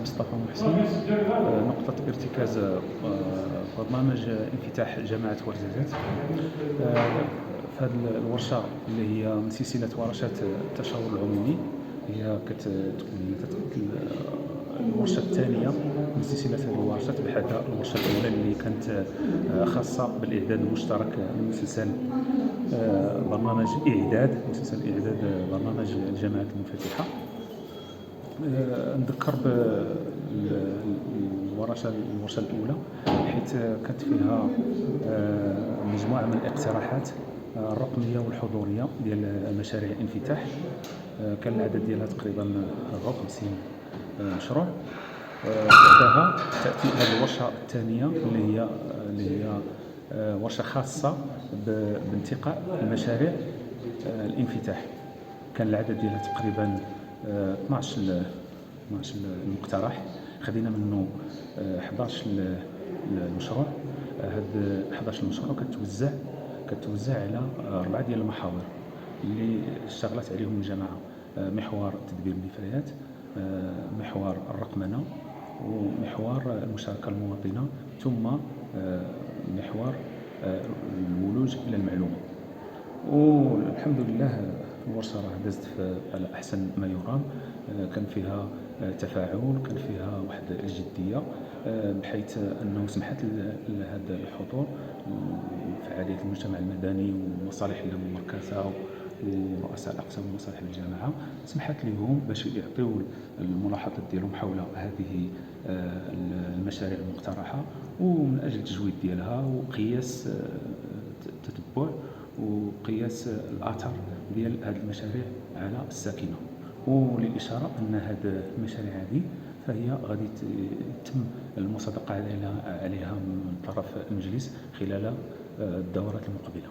مصطفى محسن. نقطة ارتكاز برنامج انفتاح جامعة ورزازات. في هذه الورشة اللي هي من سلسلة ورشات التشاور العمومي، هي كتكون الورشة الثانية من سلسلة هذه الورشات، بحد الورشة الأولى اللي كانت خاصة بالإعداد المشترك لمسلسل مسلسل إعداد برنامج الجامعات المنفتحة. نذكر بالورشة الأولى حيث كانت فيها مجموعة من الاقتراحات الرقمية والحضورية ديال مشاريع الانفتاح. كان العدد ديالها تقريبا 54 مشروع. بعدها تأتي هذه الورشة الثانية اللي هي ورشة خاصة بانتقاء المشاريع الانفتاح. كان العدد ديالها تقريبا 12 المقترح، خدينا منه 11 المشروع. هاد 11 مشروع كتوزع على 4 ديال المحاور اللي اشتغلت عليهم الجامعة: محور تدبير النفايات، محور الرقمنة، ومحور المشاركة المواطنة، ثم محور الولوج إلى المعلومة. والحمد لله الورشة راه دازت على أحسن ما يرام. كان فيها تفاعل، كان فيها واحد الجدية، بحيث أنه سمحت لهذا الحضور فعالية المجتمع المدني والمصالح المركزة ورؤساء الأقسام ومصالح الجامعة، سمحت لهم باش يعطيو الملاحظات ديالهم حول هذه المشاريع المقترحة، ومن أجل التجويد ديالها وقياس التتبع وقياس الأثر ديال هذه المشاريع على الساكنة. وللإشارة أن هذه المشاريع هذه فهي غادي يتم المصادقة عليها من طرف المجلس خلال الدورات المقبلة.